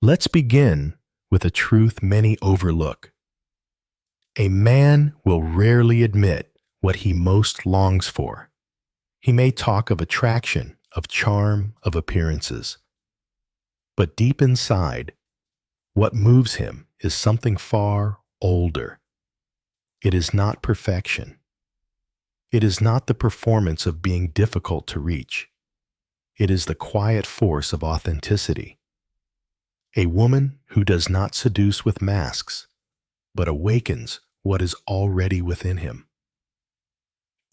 Let's begin with a truth many overlook. A man will rarely admit what he most longs for. He may talk of attraction, of charm, of appearances. But deep inside, what moves him is something far older. It is not perfection. It is not the performance of being difficult to reach. It is the quiet force of authenticity. A woman who does not seduce with masks, but awakens what is already within him.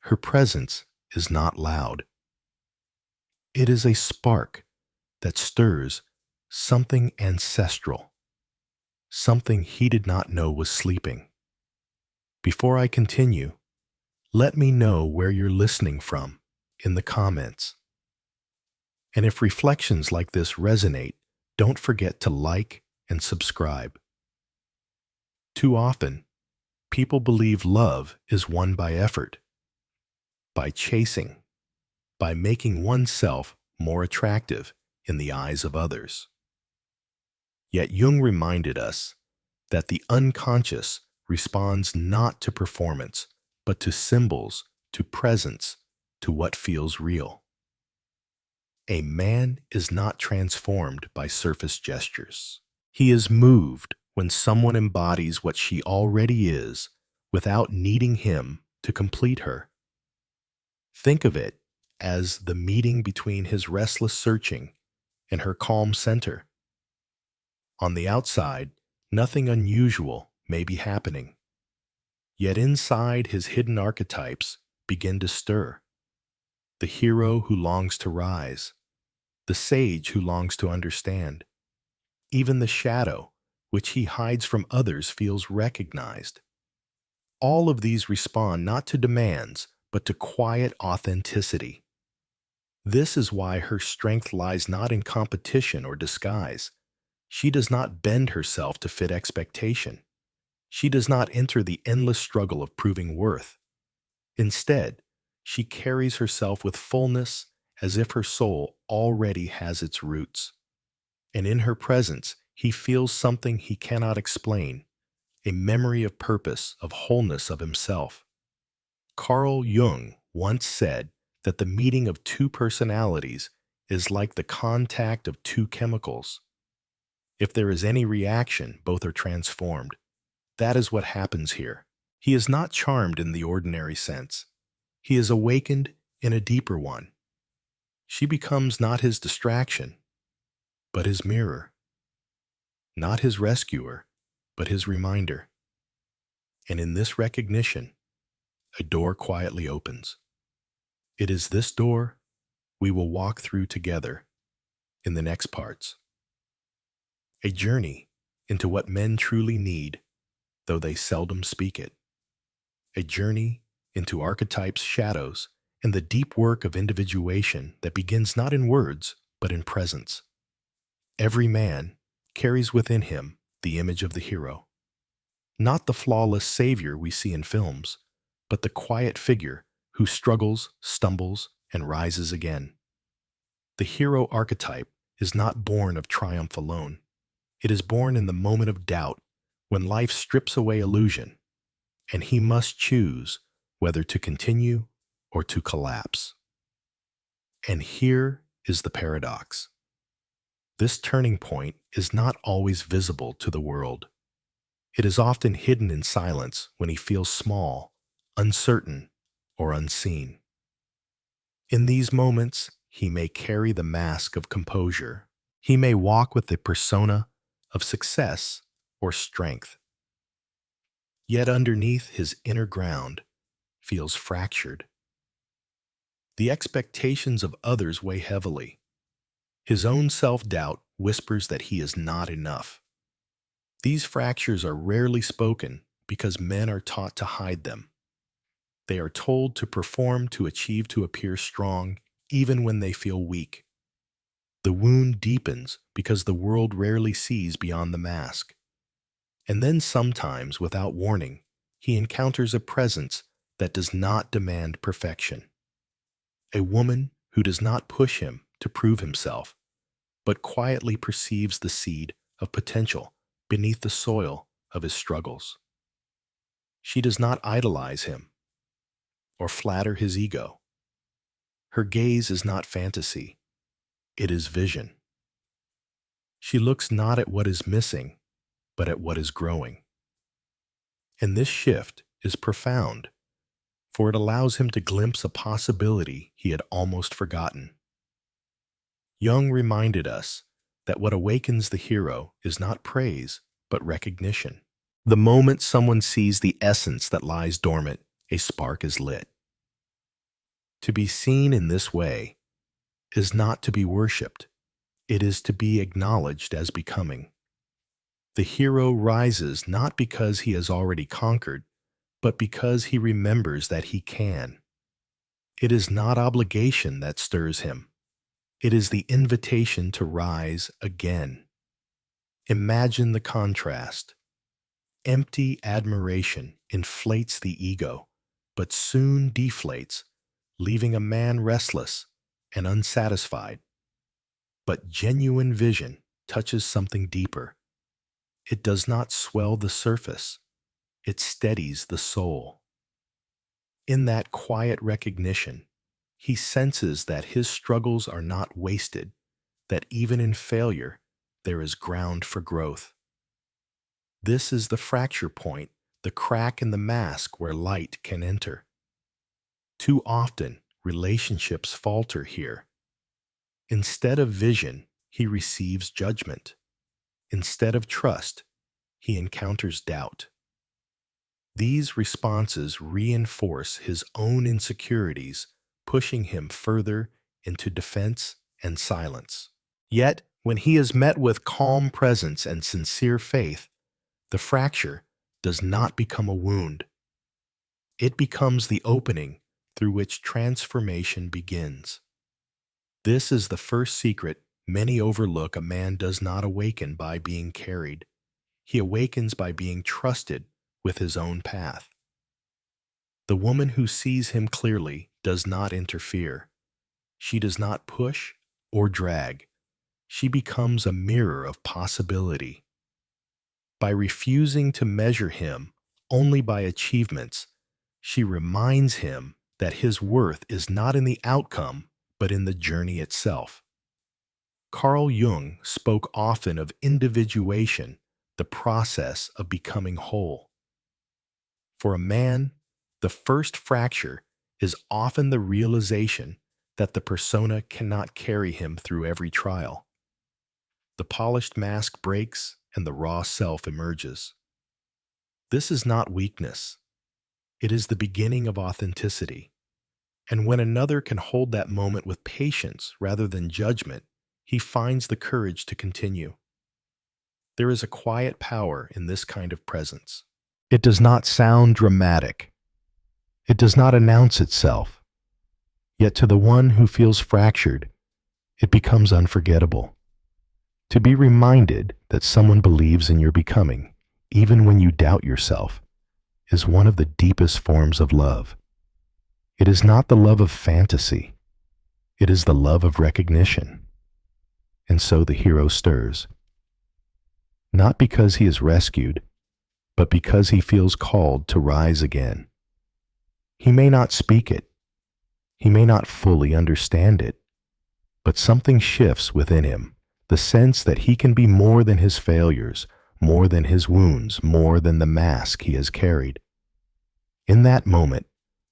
Her presence is not loud. It is a spark that stirs something ancestral, something he did not know was sleeping. Before I continue, let me know where you're listening from in the comments. And if reflections like this resonate, don't forget to like and subscribe. Too often, people believe love is won by effort, by chasing, by making oneself more attractive in the eyes of others. Yet Jung reminded us that the unconscious responds not to performance, but to symbols, to presence, to what feels real. A man is not transformed by surface gestures. He is moved when someone embodies what she already is without needing him to complete her. Think of it as the meeting between his restless searching and her calm center. On the outside, nothing unusual may be happening. Yet inside, his hidden archetypes begin to stir. The hero who longs to rise, the sage who longs to understand. Even the shadow, which he hides from others, feels recognized. All of these respond not to demands, but to quiet authenticity. This is why her strength lies not in competition or disguise. She does not bend herself to fit expectation. She does not enter the endless struggle of proving worth. Instead, she carries herself with fullness as if her soul already has its roots. And in her presence, he feels something he cannot explain, a memory of purpose, of wholeness of himself. Carl Jung once said that the meeting of two personalities is like the contact of two chemicals. If there is any reaction, both are transformed. That is what happens here. He is not charmed in the ordinary sense. He is awakened in a deeper one. She becomes not his distraction, but his mirror. Not his rescuer, but his reminder. And in this recognition, a door quietly opens. It is this door we will walk through together in the next parts. A journey into what men truly need, though they seldom speak it. A journey into archetypes, shadows, and the deep work of individuation that begins not in words, but in presence. Every man carries within him the image of the hero. Not the flawless savior we see in films, but the quiet figure who struggles, stumbles, and rises again. The hero archetype is not born of triumph alone. It is born in the moment of doubt, when life strips away illusion, and he must choose whether to continue or to collapse. And here is the paradox. This turning point is not always visible to the world. It is often hidden in silence when he feels small, uncertain, or unseen. In these moments, he may carry the mask of composure. He may walk with the persona of success or strength. Yet underneath his inner ground feels fractured. The expectations of others weigh heavily. His own self-doubt whispers that he is not enough. These fractures are rarely spoken because men are taught to hide them. They are told to perform, to achieve, to appear strong, even when they feel weak. The wound deepens because the world rarely sees beyond the mask. And then sometimes, without warning, he encounters a presence that does not demand perfection. A woman who does not push him to prove himself, but quietly perceives the seed of potential beneath the soil of his struggles. She does not idolize him or flatter his ego. Her gaze is not fantasy, it is vision. She looks not at what is missing, but at what is growing. And this shift is profound, for it allows him to glimpse a possibility he had almost forgotten. Jung reminded us that what awakens the hero is not praise, but recognition. The moment someone sees the essence that lies dormant, a spark is lit. To be seen in this way is not to be worshipped, it is to be acknowledged as becoming. The hero rises not because he has already conquered, but because he remembers that he can. It is not obligation that stirs him. It is the invitation to rise again. Imagine the contrast. Empty admiration inflates the ego, but soon deflates, leaving a man restless and unsatisfied. But genuine vision touches something deeper. It does not swell the surface, it steadies the soul. In that quiet recognition, he senses that his struggles are not wasted, that even in failure, there is ground for growth. This is the fracture point, the crack in the mask where light can enter. Too often, relationships falter here. Instead of vision, he receives judgment. Instead of trust, he encounters doubt. These responses reinforce his own insecurities, pushing him further into defense and silence. Yet, when he is met with calm presence and sincere faith, the fracture does not become a wound. It becomes the opening through which transformation begins. This is the first secret many overlook. A man does not awaken by being carried. He awakens by being trusted with his own path. The woman who sees him clearly does not interfere. She does not push or drag. She becomes a mirror of possibility. By refusing to measure him only by achievements, she reminds him that his worth is not in the outcome, but in the journey itself. Carl Jung spoke often of individuation, the process of becoming whole. For a man, the first fracture is often the realization that the persona cannot carry him through every trial. The polished mask breaks and the raw self emerges. This is not weakness. It is the beginning of authenticity. And when another can hold that moment with patience rather than judgment, he finds the courage to continue. There is a quiet power in this kind of presence. It does not sound dramatic. It does not announce itself. Yet to the one who feels fractured, it becomes unforgettable. To be reminded that someone believes in your becoming, even when you doubt yourself, is one of the deepest forms of love. It is not the love of fantasy. It is the love of recognition. And so the hero stirs. Not because he is rescued, but because he feels called to rise again. He may not speak it. He may not fully understand it. But something shifts within him, the sense that he can be more than his failures, more than his wounds, more than the mask he has carried. In that moment,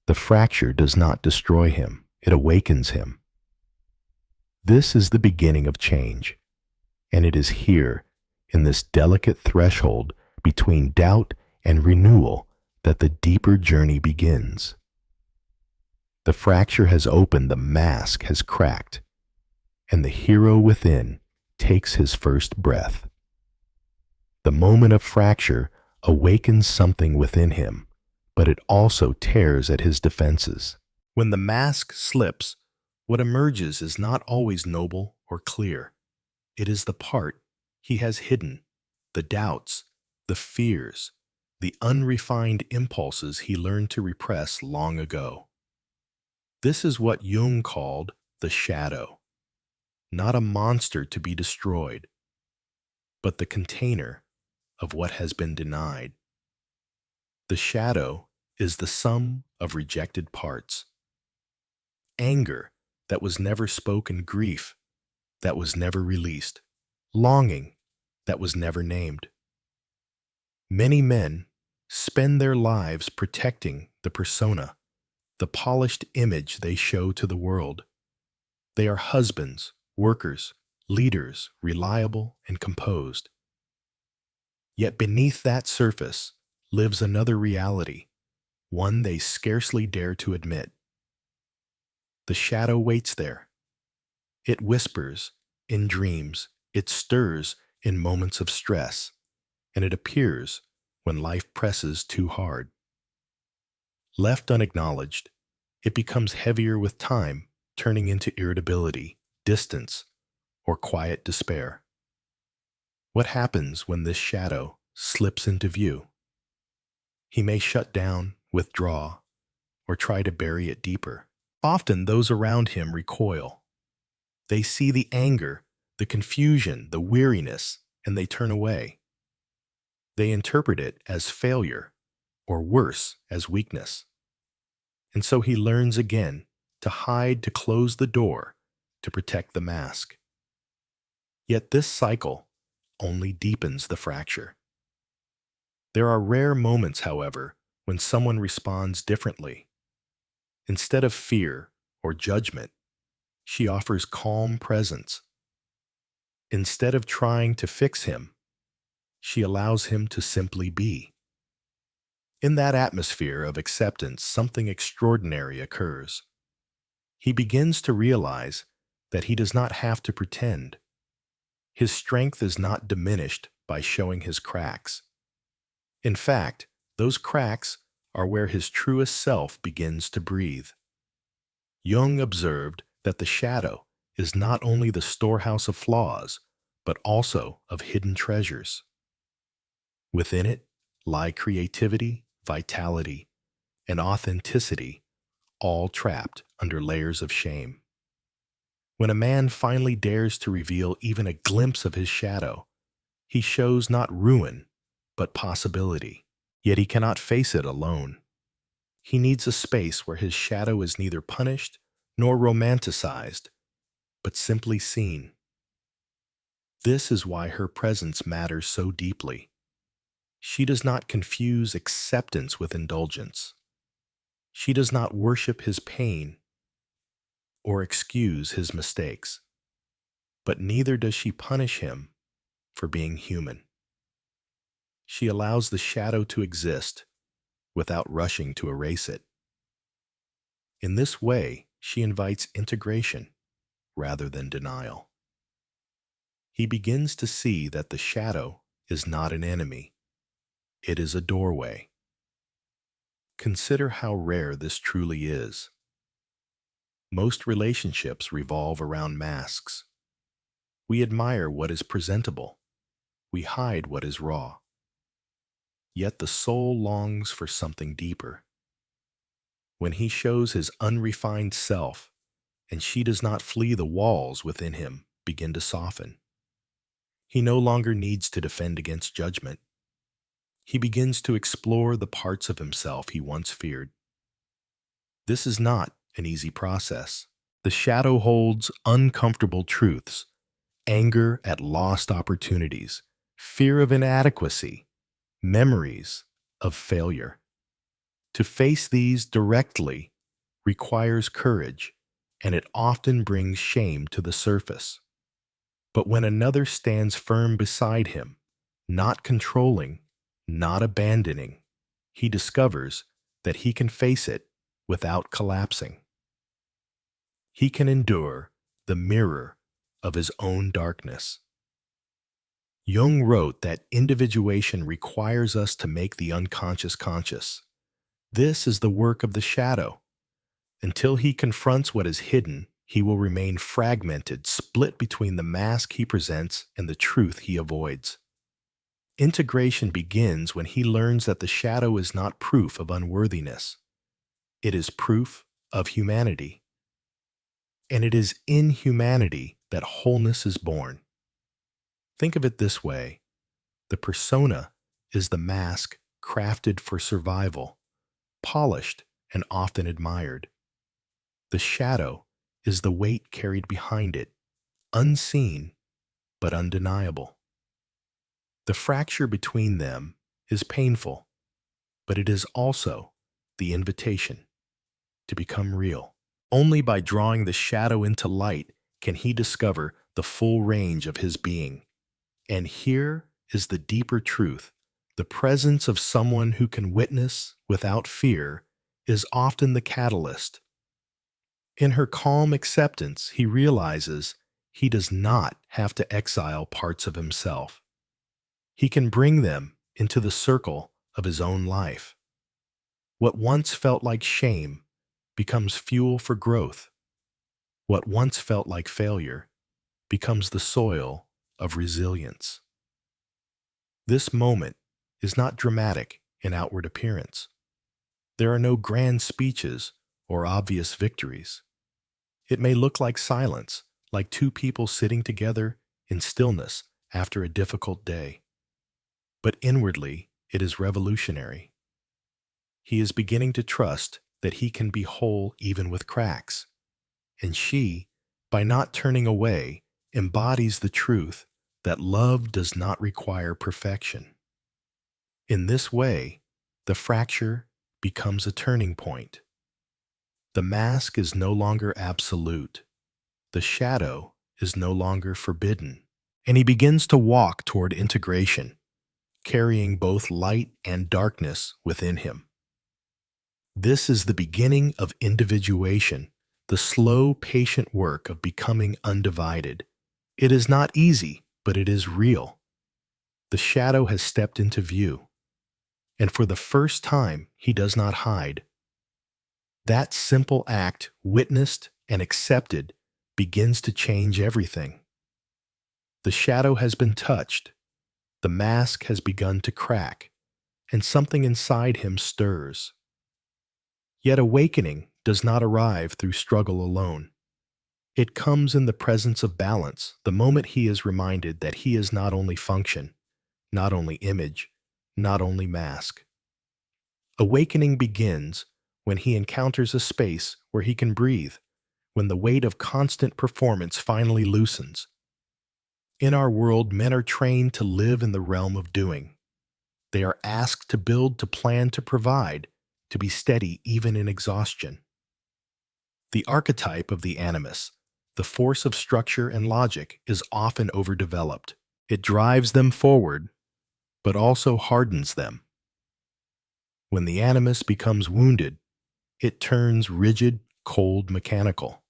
the fracture does not destroy him, it awakens him. This is the beginning of change, and it is here, in this delicate threshold between doubt and renewal, that the deeper journey begins. The fracture has opened, the mask has cracked, and the hero within takes his first breath. The moment of fracture awakens something within him, but it also tears at his defenses. When the mask slips, what emerges is not always noble or clear. It is the part he has hidden, the doubts, the fears, the unrefined impulses he learned to repress long ago. This is what Jung called the shadow, not a monster to be destroyed, but the container of what has been denied. The shadow is the sum of rejected parts. Anger that was never spoken, grief that was never released, longing that was never named. Many men spend their lives protecting the persona, the polished image they show to the world. They are husbands, workers, leaders, reliable and composed. Yet beneath that surface lives another reality, one they scarcely dare to admit. The shadow waits there. It whispers in dreams, it stirs in moments of stress, and it appears when life presses too hard. Left unacknowledged, it becomes heavier with time, turning into irritability, distance, or quiet despair. What happens when this shadow slips into view? He may shut down, withdraw, or try to bury it deeper. Often those around him recoil. They see the anger, the confusion, the weariness, and they turn away. They interpret it as failure, or worse, as weakness. And so he learns again to hide, to close the door, to protect the mask. Yet this cycle only deepens the fracture. There are rare moments, however, when someone responds differently. Instead of fear or judgment, she offers calm presence. Instead of trying to fix him, she allows him to simply be. In that atmosphere of acceptance, something extraordinary occurs. He begins to realize that he does not have to pretend. His strength is not diminished by showing his cracks. In fact, those cracks are where his truest self begins to breathe. Jung observed that the shadow is not only the storehouse of flaws, but also of hidden treasures. Within it lie creativity, vitality, and authenticity, all trapped under layers of shame. When a man finally dares to reveal even a glimpse of his shadow, he shows not ruin, but possibility. Yet he cannot face it alone. He needs a space where his shadow is neither punished nor romanticized, but simply seen. This is why her presence matters so deeply. She does not confuse acceptance with indulgence. She does not worship his pain or excuse his mistakes, but neither does she punish him for being human. She allows the shadow to exist without rushing to erase it. In this way, she invites integration rather than denial. He begins to see that the shadow is not an enemy. It is a doorway. Consider how rare this truly is. Most relationships revolve around masks. We admire what is presentable. We hide what is raw. Yet the soul longs for something deeper. When he shows his unrefined self, and she does not flee, the walls within him begin to soften. He no longer needs to defend against judgment. He begins to explore the parts of himself he once feared. This is not an easy process. The shadow holds uncomfortable truths, anger at lost opportunities, fear of inadequacy, memories of failure. To face these directly requires courage, and it often brings shame to the surface. But when another stands firm beside him, not controlling, not abandoning, he discovers that he can face it without collapsing. He can endure the mirror of his own darkness. Jung wrote that individuation requires us to make the unconscious conscious. This is the work of the shadow. Until he confronts what is hidden, he will remain fragmented, split between the mask he presents and the truth he avoids. Integration begins when he learns that the shadow is not proof of unworthiness. It is proof of humanity. And it is in humanity that wholeness is born. Think of it this way: the persona is the mask crafted for survival, polished and often admired. The shadow is the weight carried behind it, unseen but undeniable. The fracture between them is painful, but it is also the invitation to become real. Only by drawing the shadow into light can he discover the full range of his being. And here is the deeper truth: the presence of someone who can witness without fear is often the catalyst. In her calm acceptance, he realizes he does not have to exile parts of himself. He can bring them into the circle of his own life. What once felt like shame becomes fuel for growth. What once felt like failure becomes the soil of resilience. This moment is not dramatic in outward appearance. There are no grand speeches or obvious victories. It may look like silence, like two people sitting together in stillness after a difficult day. But inwardly, it is revolutionary. He is beginning to trust that he can be whole even with cracks. And she, by not turning away, embodies the truth that love does not require perfection. In this way, the fracture becomes a turning point. The mask is no longer absolute. The shadow is no longer forbidden. And he begins to walk toward integration, carrying both light and darkness within him. This is the beginning of individuation, the slow, patient work of becoming undivided. It is not easy, but it is real. The shadow has stepped into view, and for the first time, he does not hide. That simple act, witnessed and accepted, begins to change everything. The shadow has been touched, the mask has begun to crack, and something inside him stirs. Yet awakening does not arrive through struggle alone. It comes in the presence of balance, the moment he is reminded that he is not only function, not only image, not only mask. Awakening begins when he encounters a space where he can breathe, when the weight of constant performance finally loosens. In our world, men are trained to live in the realm of doing. They are asked to build, to plan, to provide, to be steady even in exhaustion. The archetype of the animus, the force of structure and logic, is often overdeveloped. It drives them forward, but also hardens them. When the animus becomes wounded, it turns rigid, cold, mechanical.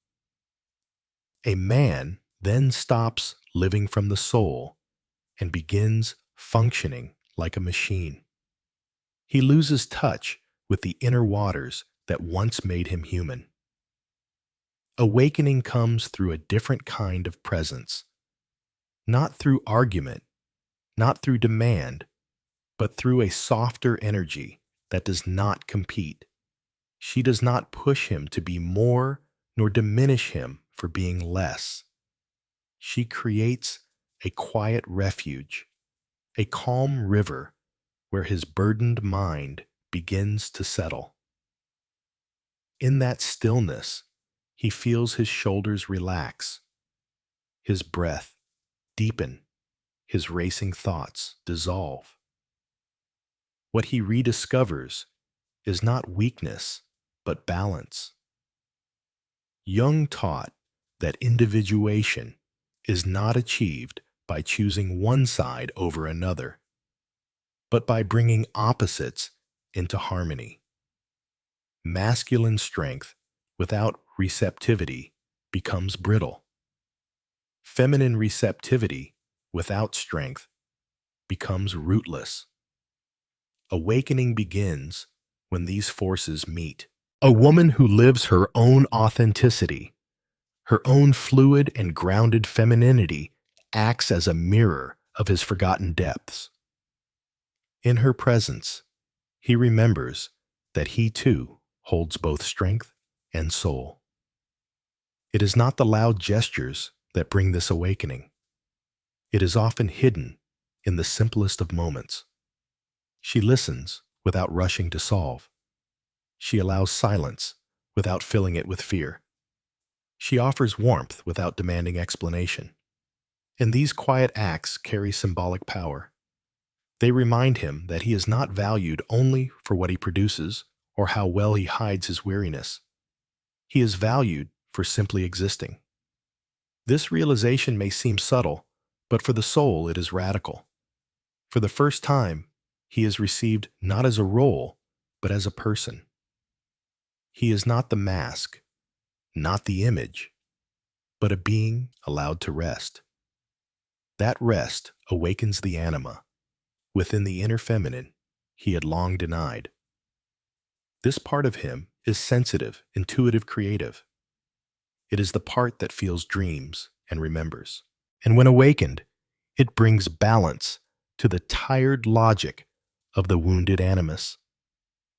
A man then stops living from the soul and begins functioning like a machine. He loses touch with the inner waters that once made him human. Awakening comes through a different kind of presence, not through argument, not through demand, but through a softer energy that does not compete. She does not push him to be more, nor diminish him for being less. She creates a quiet refuge, a calm river where his burdened mind begins to settle. In that stillness, he feels his shoulders relax, his breath deepen, his racing thoughts dissolve. What he rediscovers is not weakness, but balance. Jung taught that individuation is not achieved by choosing one side over another, but by bringing opposites into harmony. Masculine strength without receptivity becomes brittle. Feminine receptivity without strength becomes rootless. Awakening begins when these forces meet. A woman who lives her own authenticity, her own fluid and grounded femininity, acts as a mirror of his forgotten depths. In her presence, he remembers that he too holds both strength and soul. It is not the loud gestures that bring this awakening. It is often hidden in the simplest of moments. She listens without rushing to solve. She allows silence without filling it with fear. She offers warmth without demanding explanation. And these quiet acts carry symbolic power. They remind him that he is not valued only for what he produces or how well he hides his weariness. He is valued for simply existing. This realization may seem subtle, but for the soul it is radical. For the first time, he is received not as a role, but as a person. He is not the mask, not the image, but a being allowed to rest. That rest awakens the anima, within the inner feminine he had long denied. This part of him is sensitive, intuitive, creative. It is the part that feels dreams and remembers. And when awakened, it brings balance to the tired logic of the wounded animus.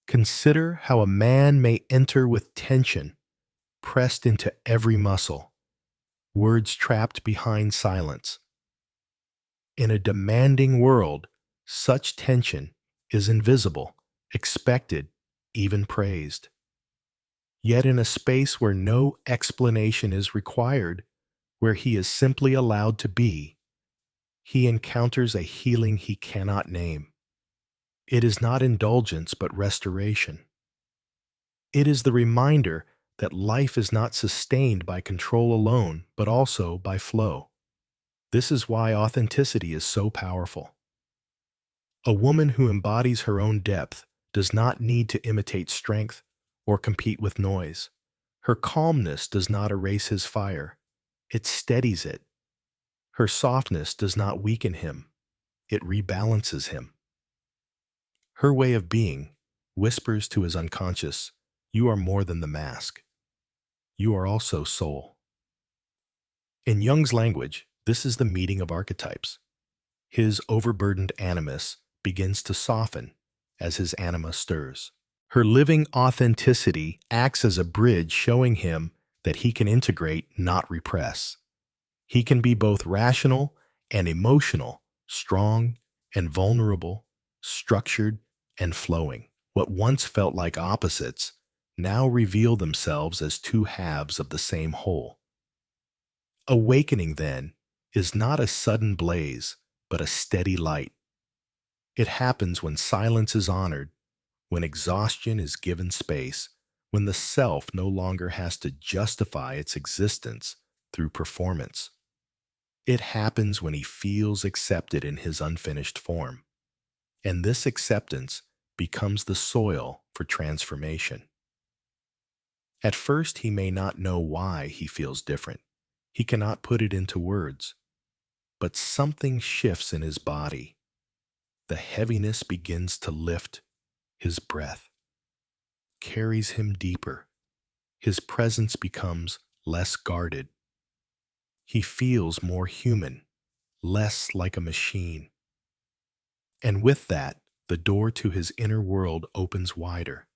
Consider how a man may enter with tension pressed into every muscle, words trapped behind silence. In a demanding world, such tension is invisible, expected, even praised. Yet in a space where no explanation is required, where he is simply allowed to be, he encounters a healing he cannot name. It is not indulgence but restoration. It is the reminder that life is not sustained by control alone, but also by flow. This is why authenticity is so powerful. A woman who embodies her own depth does not need to imitate strength or compete with noise. Her calmness does not erase his fire. It steadies it. Her softness does not weaken him. It rebalances him. Her way of being whispers to his unconscious, "You are more than the mask. You are also soul." In Jung's language, this is the meeting of archetypes. His overburdened animus begins to soften as his anima stirs. Her living authenticity acts as a bridge showing him that he can integrate, not repress. He can be both rational and emotional, strong and vulnerable, structured and flowing. What once felt like opposites now reveal themselves as two halves of the same whole. Awakening, then, is not a sudden blaze, but a steady light. It happens when silence is honored, when exhaustion is given space, when the self no longer has to justify its existence through performance. It happens when he feels accepted in his unfinished form, and this acceptance becomes the soil for transformation. At first, he may not know why he feels different. He cannot put it into words, but something shifts in his body. The heaviness begins to lift. His breath carries him deeper. His presence becomes less guarded. He feels more human, less like a machine. And with that, the door to his inner world opens wider.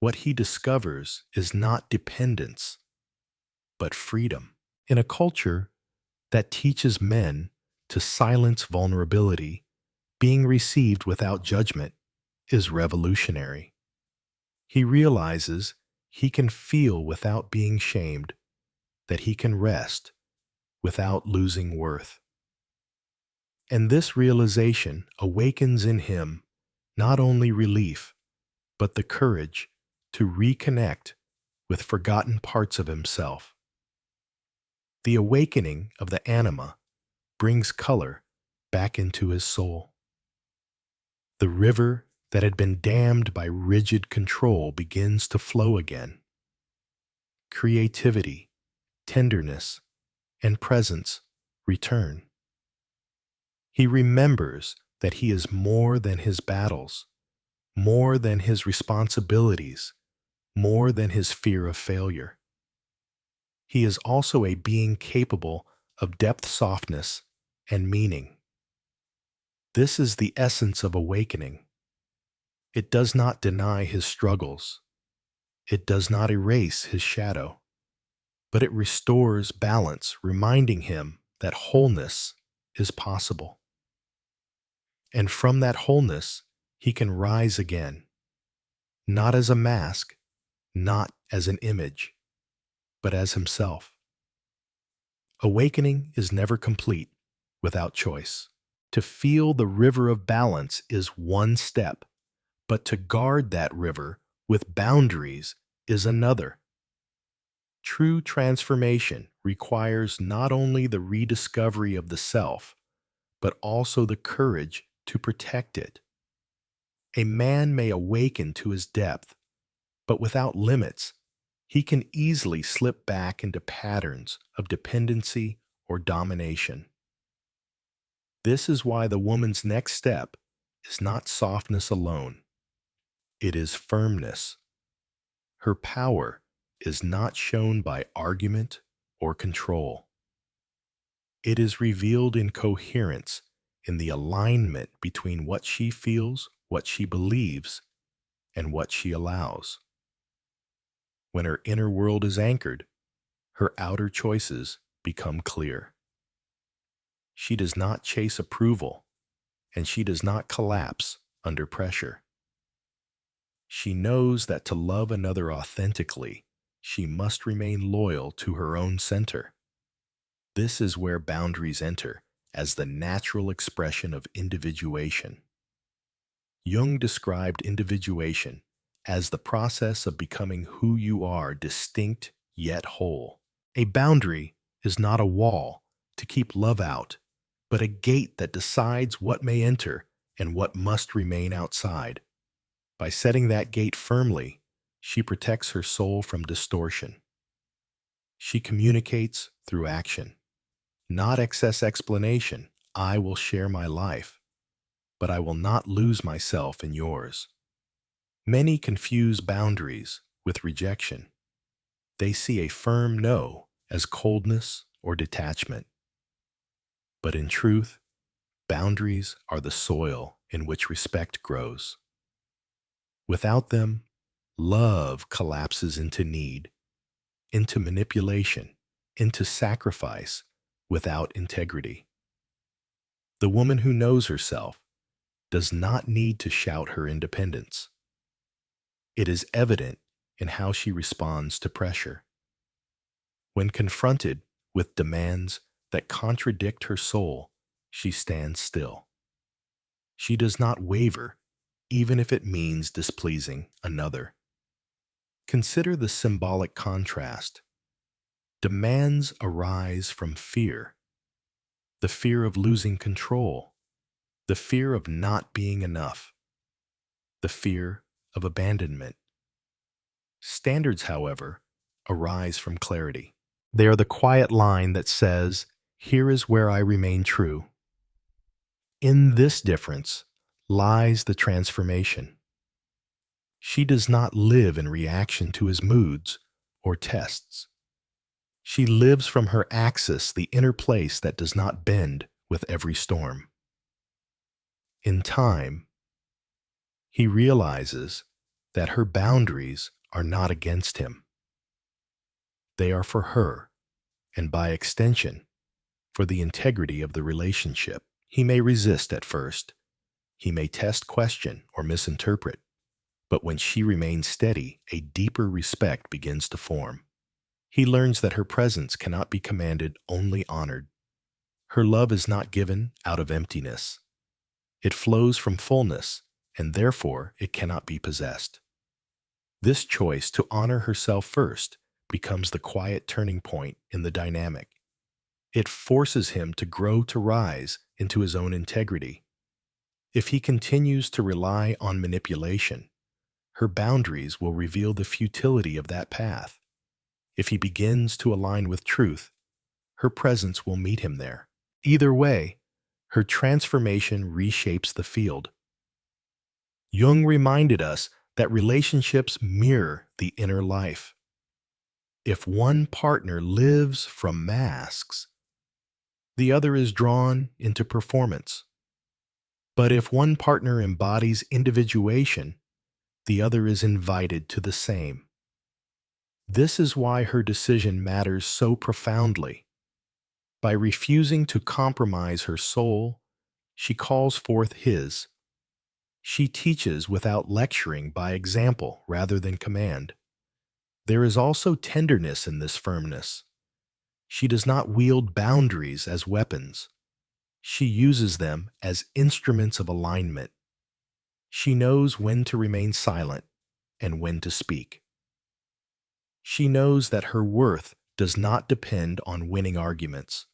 What he discovers is not dependence, but freedom. In a culture that teaches men to silence vulnerability, being received without judgment is revolutionary. He realizes he can feel without being shamed, that he can rest without losing worth. And this realization awakens in him not only relief, but the courage to reconnect with forgotten parts of himself. The awakening of the anima brings color back into his soul. The river that had been dammed by rigid control begins to flow again. Creativity, tenderness, and presence return. He remembers that he is more than his battles, more than his responsibilities, more than his fear of failure. He is also a being capable of depth, softness, and meaning. This is the essence of awakening. It does not deny his struggles. It does not erase his shadow, but it restores balance, reminding him that wholeness is possible. And from that wholeness, he can rise again, not as a mask, not as an image, but as himself. Awakening is never complete without choice. To feel the river of balance is one step, but to guard that river with boundaries is another. True transformation requires not only the rediscovery of the self, but also the courage to protect it. A man may awaken to his depth, but without limits, he can easily slip back into patterns of dependency or domination. This is why the woman's next step is not softness alone. It is firmness. Her power is not shown by argument or control. It is revealed in coherence, in the alignment between what she feels, what she believes, and what she allows. When her inner world is anchored, her outer choices become clear. She does not chase approval, and she does not collapse under pressure. She knows that to love another authentically, she must remain loyal to her own center. This is where boundaries enter as the natural expression of individuation. Jung described individuation as the process of becoming who you are, distinct yet whole. A boundary is not a wall to keep love out, but a gate that decides what may enter and what must remain outside. By setting that gate firmly, she protects her soul from distortion. She communicates through action, not excess explanation. I will share my life, but I will not lose myself in yours. Many confuse boundaries with rejection. They see a firm no as coldness or detachment. But in truth, boundaries are the soil in which respect grows. Without them, love collapses into need, into manipulation, into sacrifice without integrity. The woman who knows herself does not need to shout her independence. It is evident in how she responds to pressure. When confronted with demands that contradict her soul, she stands still. She does not waver, even if it means displeasing another. Consider the symbolic contrast. Demands arise from fear, the fear of losing control, the fear of not being enough, the fear of abandonment. Standards, however, arise from clarity. They are the quiet line that says, "Here is where I remain true." In this difference lies the transformation. She does not live in reaction to his moods or tests. She lives from her axis, the inner place that does not bend with every storm. In time, he realizes that her boundaries are not against him. They are for her, and by extension, for the integrity of the relationship. He may resist at first. He may test, question, or misinterpret. But when she remains steady, a deeper respect begins to form. He learns that her presence cannot be commanded, only honored. Her love is not given out of emptiness. It flows from fullness, and therefore it cannot be possessed. This choice to honor herself first becomes the quiet turning point in the dynamic. It forces him to grow, to rise into his own integrity. If he continues to rely on manipulation, her boundaries will reveal the futility of that path. If he begins to align with truth, her presence will meet him there. Either way, her transformation reshapes the field. Jung reminded us that relationships mirror the inner life. If one partner lives from masks, the other is drawn into performance. But if one partner embodies individuation, the other is invited to the same. This is why her decision matters so profoundly. By refusing to compromise her soul, she calls forth his. She teaches without lecturing by example rather than command. There is also tenderness in this firmness. She does not wield boundaries as weapons. She uses them as instruments of alignment. She knows when to remain silent and when to speak. She knows that her worth does not depend on winning arguments.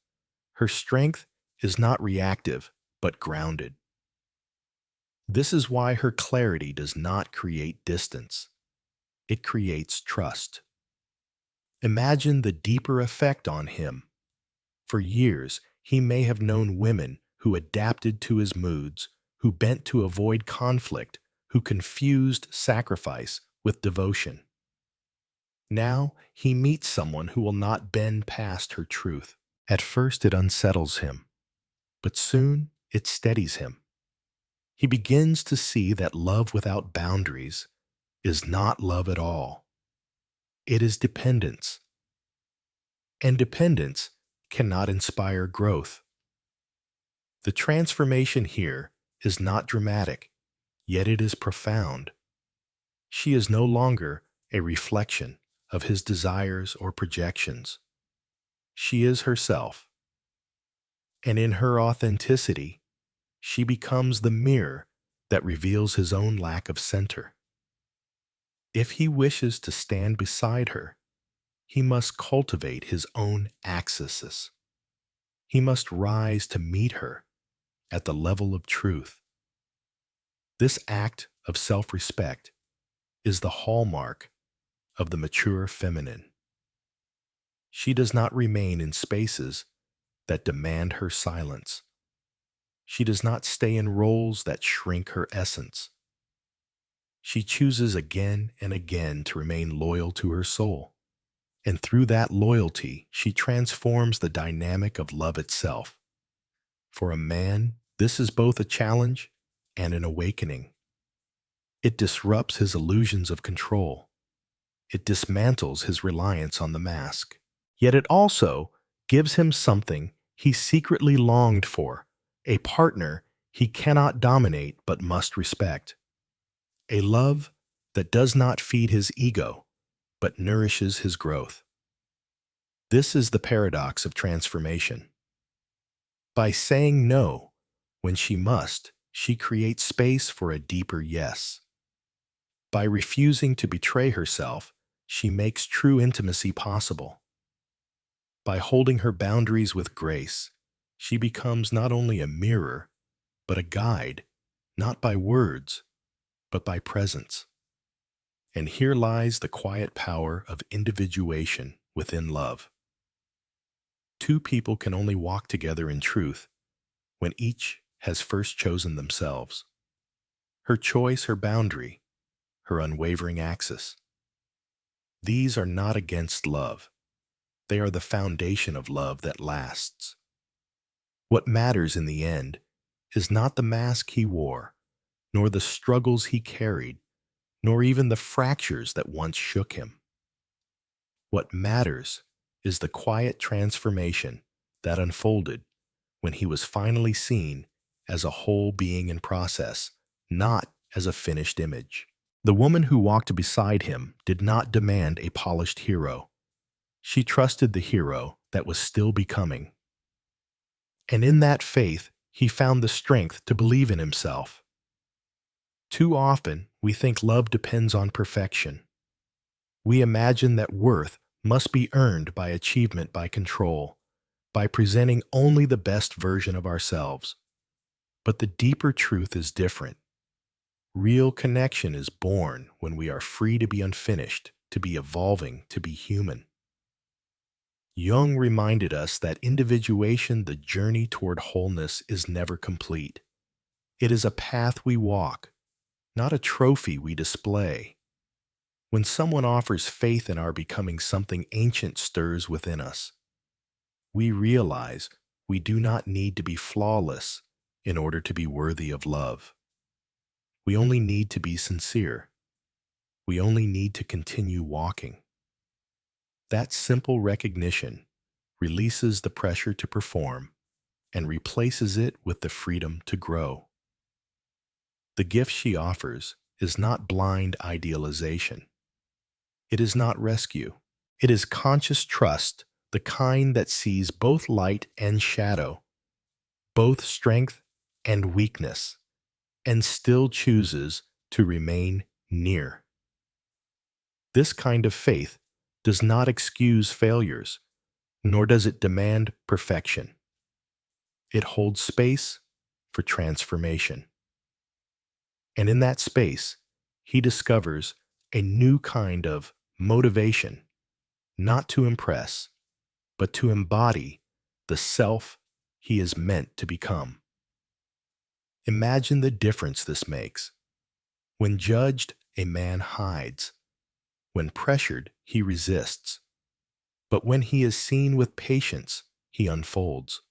Her strength is not reactive, but grounded. This is why her clarity does not create distance. It creates trust. Imagine the deeper effect on him. For years, he may have known women who adapted to his moods, who bent to avoid conflict, who confused sacrifice with devotion. Now, he meets someone who will not bend past her truth. At first, it unsettles him, but soon it steadies him. He begins to see that love without boundaries is not love at all. It is dependence. And dependence cannot inspire growth. The transformation here is not dramatic, yet it is profound. She is no longer a reflection of his desires or projections. She is herself. And in her authenticity, she becomes the mirror that reveals his own lack of center. If he wishes to stand beside her, he must cultivate his own axis. He must rise to meet her at the level of truth. This act of self-respect is the hallmark of the mature feminine. She does not remain in spaces that demand her silence. She does not stay in roles that shrink her essence. She chooses again and again to remain loyal to her soul. And through that loyalty, she transforms the dynamic of love itself. For a man, this is both a challenge and an awakening. It disrupts his illusions of control. It dismantles his reliance on the mask. Yet it also gives him something he secretly longed for, a partner he cannot dominate but must respect. A love that does not feed his ego, but nourishes his growth. This is the paradox of transformation. By saying no when she must, she creates space for a deeper yes. By refusing to betray herself, she makes true intimacy possible. By holding her boundaries with grace, she becomes not only a mirror, but a guide, not by words, but by presence. And here lies the quiet power of individuation within love. Two people can only walk together in truth when each has first chosen themselves. Her choice, her boundary, her unwavering axis. These are not against love. They are the foundation of love that lasts. What matters in the end is not the mask he wore, nor the struggles he carried, nor even the fractures that once shook him. What matters is the quiet transformation that unfolded when he was finally seen as a whole being in process, not as a finished image. The woman who walked beside him did not demand a polished hero. She trusted the hero that was still becoming. And in that faith, he found the strength to believe in himself. Too often, we think love depends on perfection. We imagine that worth must be earned by achievement, by control, by presenting only the best version of ourselves. But the deeper truth is different. Real connection is born when we are free to be unfinished, to be evolving, to be human. Jung reminded us that individuation, the journey toward wholeness, is never complete. It is a path we walk, not a trophy we display. When someone offers faith in our becoming, something ancient stirs within us. We realize we do not need to be flawless in order to be worthy of love. We only need to be sincere. We only need to continue walking. That simple recognition releases the pressure to perform and replaces it with the freedom to grow. The gift she offers is not blind idealization. It is not rescue. It is conscious trust, the kind that sees both light and shadow, both strength and weakness, and still chooses to remain near. This kind of faith does not excuse failures, nor does it demand perfection. It holds space for transformation. And in that space, he discovers a new kind of motivation, not to impress, but to embody the self he is meant to become. Imagine the difference this makes. When judged, a man hides. When pressured, he resists. But when he is seen with patience, he unfolds.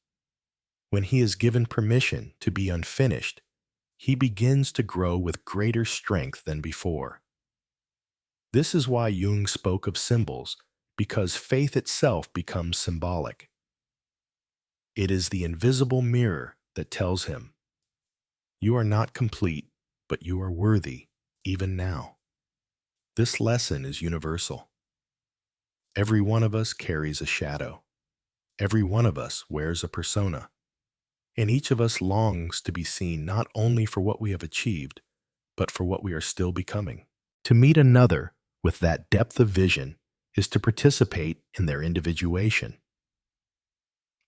When he is given permission to be unfinished, he begins to grow with greater strength than before. This is why Jung spoke of symbols, because faith itself becomes symbolic. It is the invisible mirror that tells him, "You are not complete, but you are worthy, even now." This lesson is universal. Every one of us carries a shadow. Every one of us wears a persona. And each of us longs to be seen not only for what we have achieved, but for what we are still becoming. To meet another with that depth of vision is to participate in their individuation.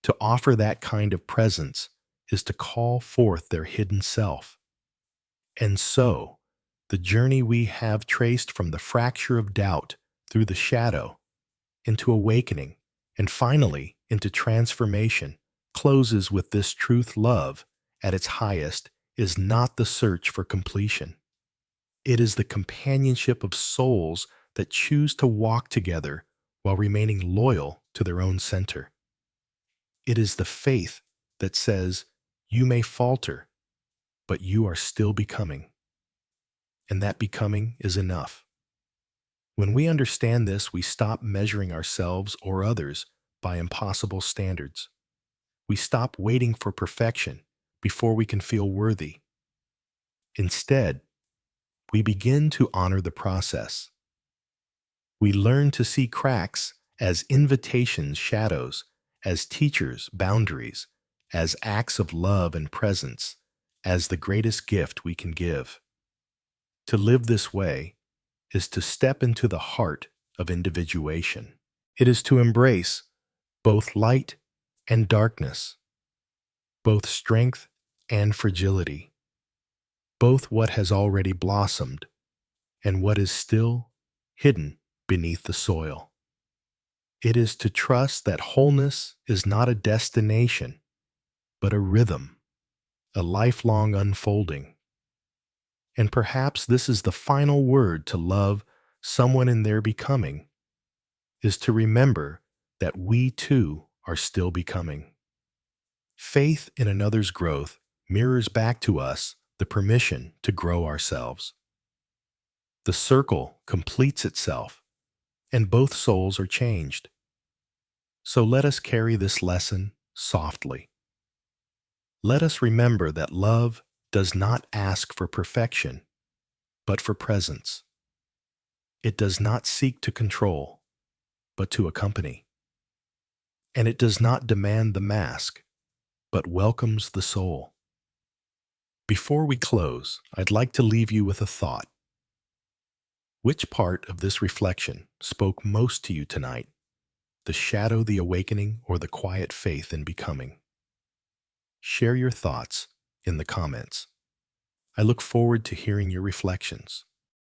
To offer that kind of presence is to call forth their hidden self. And so, the journey we have traced from the fracture of doubt through the shadow into awakening and finally into transformation closes with this truth: love, at its highest, is not the search for completion. It is the companionship of souls that choose to walk together while remaining loyal to their own center. It is the faith that says, "You may falter, but you are still becoming." And that becoming is enough. When we understand this, we stop measuring ourselves or others by impossible standards. We stop waiting for perfection before we can feel worthy. Instead, we begin to honor the process. We learn to see cracks as invitations, shadows, as teachers, boundaries, as acts of love and presence, as the greatest gift we can give. To live this way is to step into the heart of individuation. It is to embrace both light and darkness, both strength and fragility, both what has already blossomed and what is still hidden beneath the soil. It is to trust that wholeness is not a destination, but a rhythm, a lifelong unfolding. And perhaps this is the final word to love someone in their becoming, is to remember that we too are still becoming. Faith in another's growth mirrors back to us the permission to grow ourselves. The circle completes itself, and both souls are changed. So let us carry this lesson softly. Let us remember that love does not ask for perfection, but for presence. It does not seek to control, but to accompany. And it does not demand the mask, but welcomes the soul. Before we close, I'd like to leave you with a thought. Which part of this reflection spoke most to you tonight? The shadow, the awakening, or the quiet faith in becoming? Share your thoughts in the comments. I look forward to hearing your reflections.